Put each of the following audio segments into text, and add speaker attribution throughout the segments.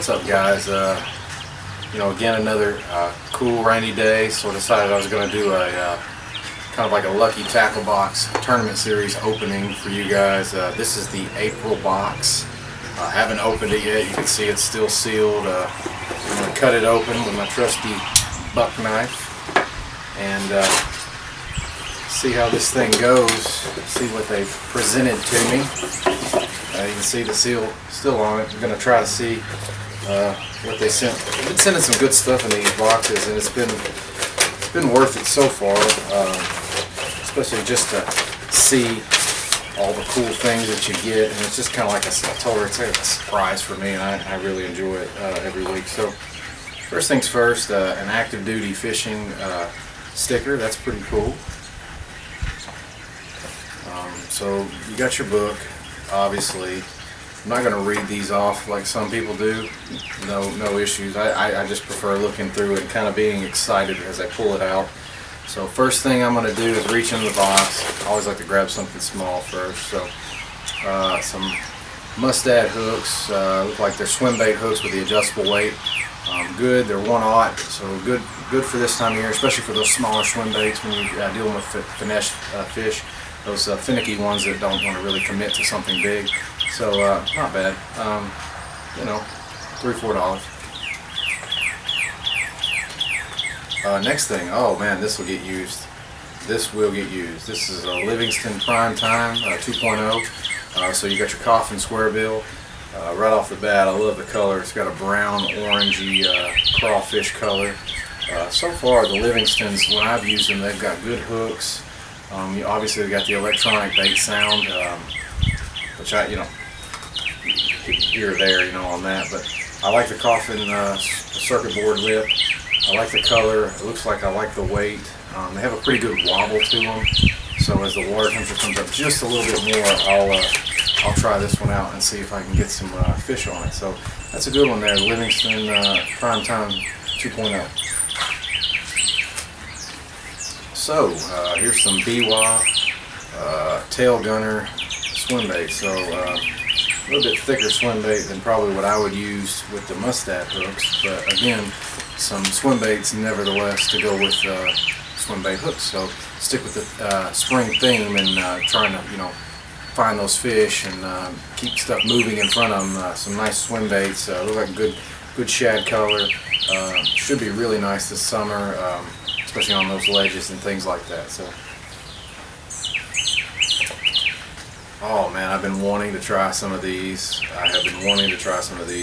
Speaker 1: What's up, guys? Again, another cool rainy day, so I decided I was going to do a kind of like a Lucky Tacklebox Tournament Series opening for you guys. This is the April box. I haven't opened it yet. You can see it's still sealed. I'm going to cut it open with my trusty buck knife and see how this thing goes. See what they've presented to me. You can see the seal still on it. I'm going to try to see what they sent. They've been sending some good stuff in these boxes, and it's been worth it so far. Especially just to see all the cool things that you get, and it's just kind of like I told her, it's like a surprise for me, and I really enjoy it every week. So first things first, an active duty fishing sticker. That's pretty cool. So you got your book, obviously. I'm not going to read these off like some people do. No issues. I just prefer looking through it and kind of being excited as I pull it out. So first thing I'm going to do is reach into the box. I always like to grab something small first. So some mustad hooks. Look like they're Swimbait hooks with the adjustable weight. Good. They're 1/0, so good for this time of year, especially for those smaller swimbaits when you're dealing with finesse fish. Those finicky ones that don't want to really commit to something big. So not bad. $3-4. Next thing, oh man, this will get used. This will get used. This is a Livingston Prime Time 2.0. So you got your coffin square bill. Right off the bat, I love the color. It's got a brown, orangey crawfish color. So far, the Livingstons, when I've used them, they've got good hooks. Obviously, they got the electronic bait sound, which I, here or there, on that. But I like the coffin circuit board lip. I like the color. It looks like I like the weight. They have a pretty good wobble to them. So as the water temperature comes up just a little bit more, I'll try this one out and see if I can get some fish on it. So that's a good one there, Livingston Prime Time 2.0. So here's some Biwa tail gunner swimbait. So a little bit thicker swimbait than probably what I would use with the mustad hooks, but again, some swimbaits nevertheless to go with swimbait hooks. So stick with the spring theme and trying to find those fish and keep stuff moving in front of them. Some nice swimbaits. Look like good shad color. Should be really nice this summer. Especially on those ledges and things like that. So, oh man, I've been wanting to try some of these.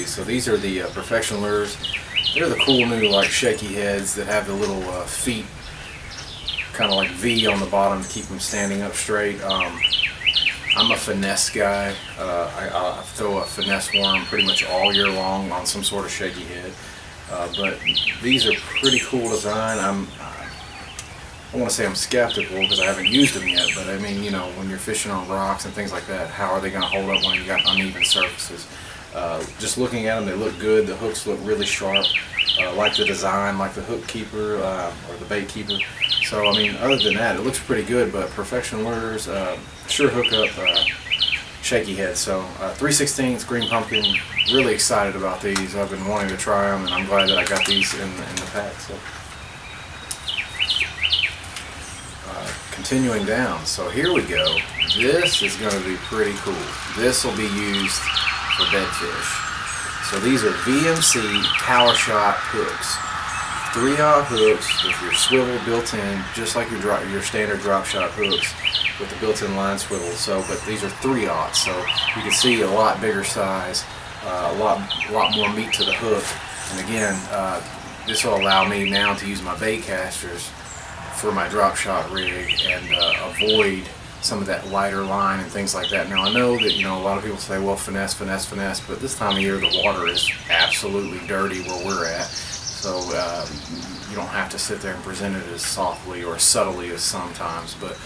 Speaker 1: So these are the Perfection lures. They're the cool new like shaky heads that have the little feet, kind of like V on the bottom to keep them standing up straight. I'm a finesse guy. I throw a finesse worm pretty much all year long on some sort of shaky head. But these are pretty cool design. I want to say I'm skeptical because I haven't used them yet, but I mean, when you're fishing on rocks and things like that, how are they going to hold up when you got uneven surfaces? Just looking at them, they look good. The hooks look really sharp. Like the design, like the hook keeper or the bait keeper. So I mean, other than that, it looks pretty good. But Perfection lures, sure hook up shaky head. So 3/16 green pumpkin. Really excited about these. I've been wanting to try them, and I'm glad that I got these in the pack. So. Continuing down, so here we go. This is going to be pretty cool. This will be used for bedfish. So these are VMC Power Shot hooks. 3/0 hooks with your swivel built in, just like your standard drop shot hooks with the built-in line swivel. So, but these are 3/0, so you can see a lot bigger size, a lot more meat to the hook. And again, this will allow me now to use my bait casters for my drop shot rig and avoid some of that lighter line and things like that. Now I know that a lot of people say, well, finesse, but this time of year the water is absolutely dirty where we're at, so you don't have to sit there and present it as softly or subtly as sometimes. But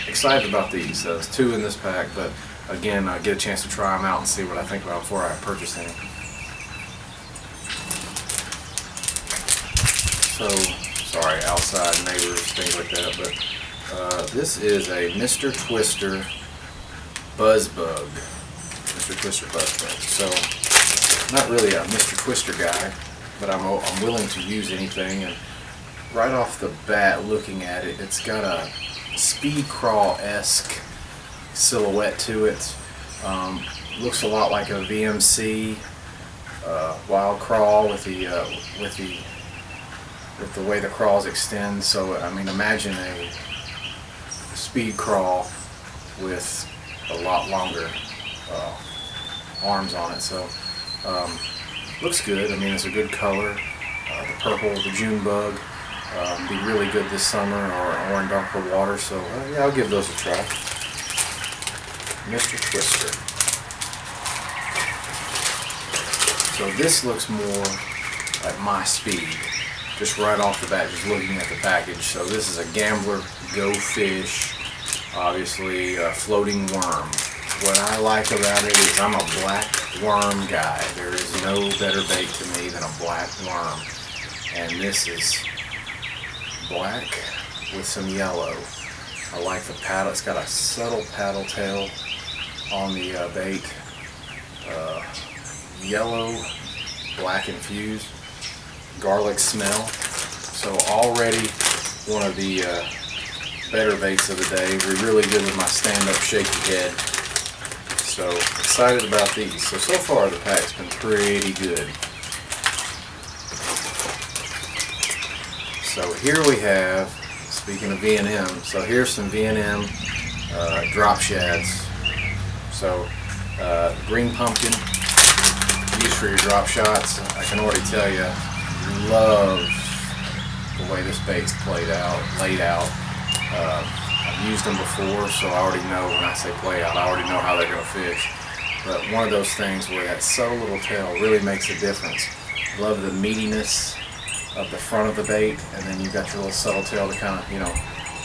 Speaker 1: excited about these. There's 2 in this pack, but again, I get a chance to try them out and see what I think about before I purchase any. So sorry, outside neighbors, things like that, but this is a Mr. Twister Buzz Bug. Mr. Twister Buzz Bug. So not really a Mr. Twister guy, but I'm willing to use anything. And right off the bat, looking at it, it's got a speed crawl-esque silhouette to it. Looks a lot like a VMC wild crawl with the way the crawls extend. So I mean, imagine a speed crawl with a lot longer arms on it. So looks good. I mean, it's a good color. The purple, the June bug, be really good this summer, or in darker water. So yeah, I'll give those a try. Mr. Twister. So this looks more like my speed, just right off the bat, just looking at the package. So this is a Gambler Go Fish, obviously a floating worm. What I like about it is I'm a black worm guy. There is no better bait to me than a black worm. And this is black with some yellow. I like the paddle. It's got a subtle paddle tail on the bait. Yellow, black infused, garlic smell. So already one of the better baits of the day. We're really good with my stand-up shaky head. So excited about these. So far the pack's been pretty good. So here we have, speaking of V&M, so here's some V&M drop shads. So green pumpkin, used for your drop shots. I can already tell you, love the way this bait's laid out. I've used them before, so I already know when I say play out, I already know how they're going to fish. But one of those things where that subtle little tail really makes a difference. Love the meatiness of the front of the bait, and then you've got your little subtle tail to kind of, you know,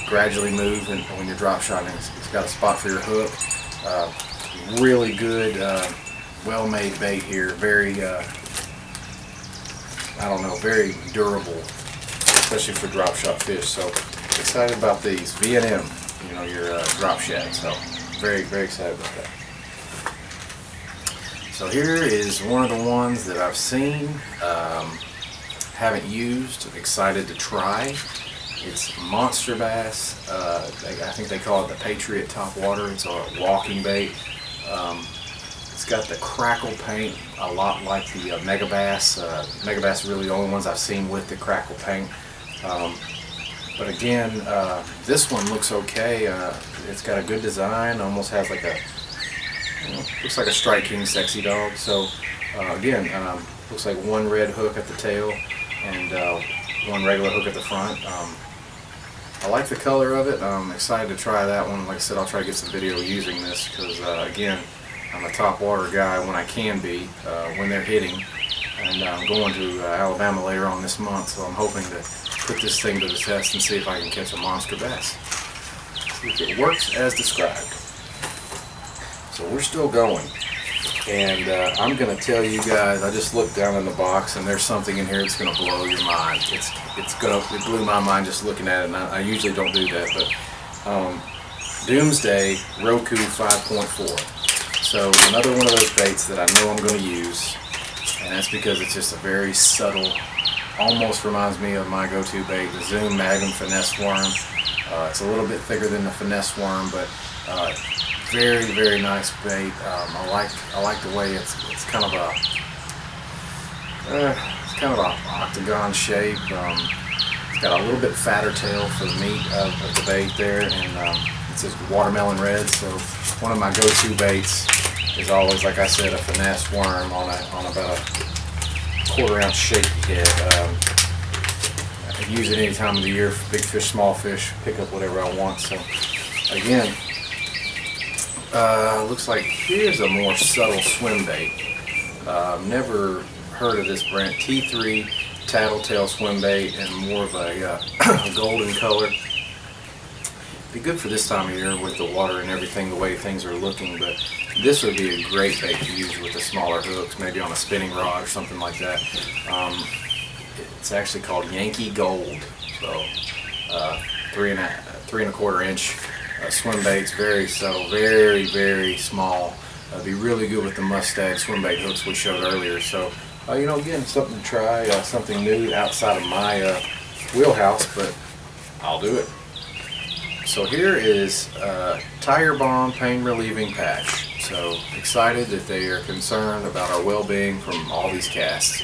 Speaker 1: gradually move, and when you're drop shotting, it's got a spot for your hook. Really good, well-made bait here. Very, I don't know, very durable, especially for drop shot fish. So excited about these V&M, you know, your drop shad. So very, very excited about that. So here is one of the ones that I've seen, haven't used, excited to try. It's monster bass. I think they call it the Patriot Topwater. It's a walking bait. It's got the crackle paint, a lot like the Mega Bass. Mega Bass are really the only ones I've seen with the crackle paint. But again, this one looks okay. It's got a good design. Almost has like a, you know, looks like a Strike King Sexy Dog. So again, looks like one red hook at the tail and one regular hook at the front. I like the color of it. I'm excited to try that one. Like I said, I'll try to get some video using this because again, I'm a top water guy when I can be, when they're hitting. And I'm going to Alabama later on this month, so I'm hoping to put this thing to the test and see if I can catch a monster bass. See if it works as described. So we're still going. And I'm going to tell you guys, I just looked down in the box and there's something in here that's going to blow your mind. It blew my mind just looking at it, and I usually don't do that, but Doomsday Roku 5.4. So another one of those baits that I know I'm going to use, and that's because it's just a very subtle, almost reminds me of my go-to bait, the Zoom Magnum Finesse Worm. It's a little bit thicker than the Finesse Worm, but very, very nice bait. I like the way it's kind of a octagon shape. It's got a little bit fatter tail for the meat of the bait there, and it's just watermelon red. So one of my go-to baits is always, like I said, a Finesse Worm on about a 1/4 ounce shaky head. I can use it any time of the year for big fish, small fish, pick up whatever I want. So again, looks like here's a more subtle swim bait. Never heard of this brand. T3 Tattletale swim bait, and more of a golden color. Be good for this time of year with the water and everything, the way things are looking, but this would be a great bait to use with the smaller hooks, maybe on a spinning rod or something like that. It's actually called Yankee Gold. So 3 1/4 inch swim baits, very subtle, very, very small. Be really good with the mustad swimbait hooks we showed earlier. So you know, again, something to try, something new outside of my wheelhouse, but I'll do it. So here is Tiger Balm Pain Relieving Patch. So excited that they are concerned about our well-being from all these casts.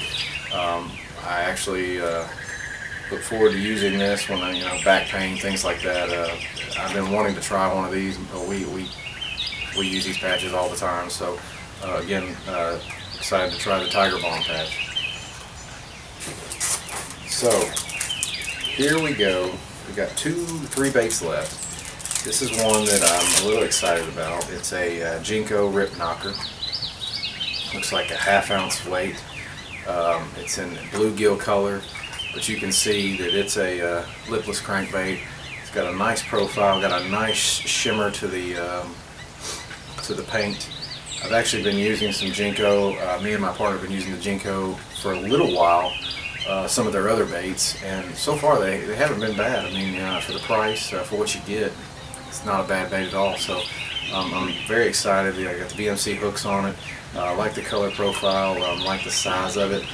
Speaker 1: I actually look forward to using this when I, you know, back pain, things like that. I've been wanting to try one of these. We use these patches all the time. So again, excited to try the Tiger Balm patch. So here we go. We got 3 baits left. This is one that I'm a little excited about. It's a Pinko Rip Knocker. Looks like a ½ ounce weight. It's in bluegill color, but you can see that it's a lipless crankbait. It's got a nice profile, got a nice shimmer to the paint. I've actually been using some Pinko. Me and my partner have been using the Pinko for a little while. Some of their other baits, and so far they haven't been bad. I mean, for the price, for what you get, it's not a bad bait at all. So I'm very excited. I got the BMC hooks on it. I like the color profile. Like the size of it.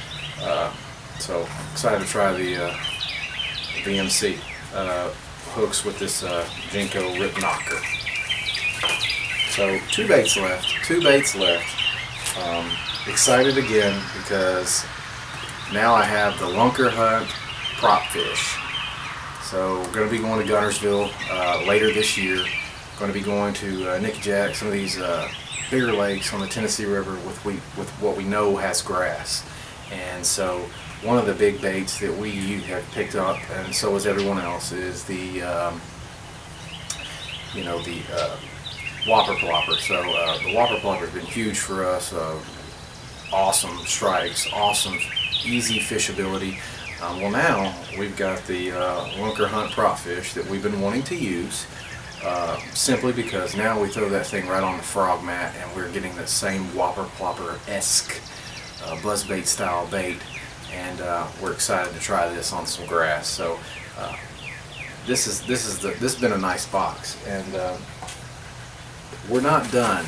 Speaker 1: So excited to try the BMC hooks with this Pinko Rip Knocker. So 2 baits left. 2 baits left. Excited again because now I have the Lunker Hunt prop fish. So we're going to be going to Guntersville later this year. Going to be going to Nicky Jack, some of these bigger lakes on the Tennessee River with what we know has grass. And so one of the big baits that we have picked up, and so has everyone else, is the Whopper Plopper. So the Whopper Plopper has been huge for us. Awesome strikes, awesome easy fishability. Well, now we've got the Lunker Hunt prop fish that we've been wanting to use, simply because now we throw that thing right on the frog mat and we're getting that same Whopper Plopper-esque buzzbait style bait, and we're excited to try this on some grass. So this has been a nice box, and we're not done.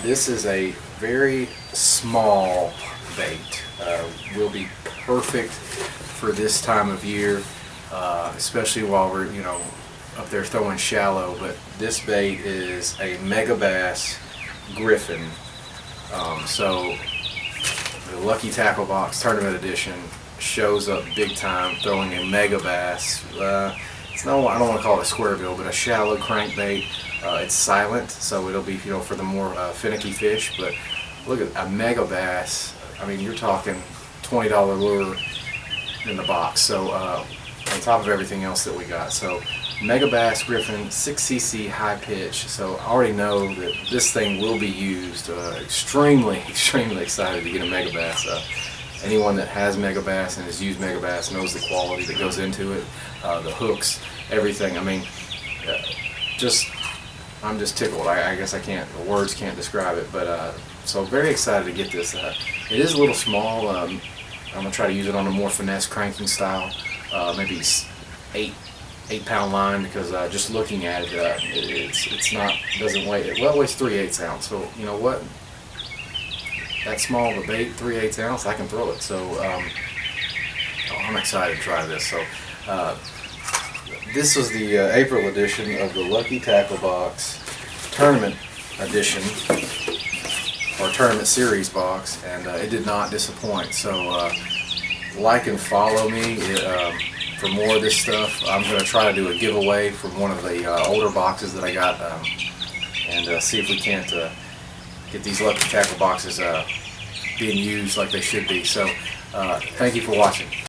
Speaker 1: This is a very small bait. Will be perfect for this time of year, especially while we're, you know, up there throwing shallow. But this bait is a Mega Bass Griffin. So the Lucky Tacklebox Tournament Edition shows up big time, throwing a Mega Bass. It's no, I don't want to call it a square bill, but a shallow crankbait. It's silent, so it'll be, you know, for the more finicky fish. But look at a Mega Bass. I mean, you're talking $20 lure in the box. So on top of everything else that we got. So Mega Bass Griffin, 6cc high pitch. So I already know that this thing will be used. Extremely excited to get a Mega Bass. Anyone that has Mega Bass and has used Mega Bass knows the quality that goes into it, the hooks, everything. I mean, I'm just tickled. I guess the words can't describe it. But so very excited to get this. It is a little small. I'm gonna try to use it on a more finesse cranking style, maybe 8-pound line, because just looking at it, it's not, doesn't weigh, well, it weighs 3/8 ounce. So you know what? That small of a bait, 3/8 ounce, I can throw it. So I'm excited to try this. So this was the April edition of the Lucky Tacklebox Tournament Edition, or Tournament Series box, and it did not disappoint. So like and follow me for more of this stuff. I'm going to try to do a giveaway from one of the older boxes that I got, and see if we can't get these Lucky Tackle boxes being used like they should be. So thank you for watching.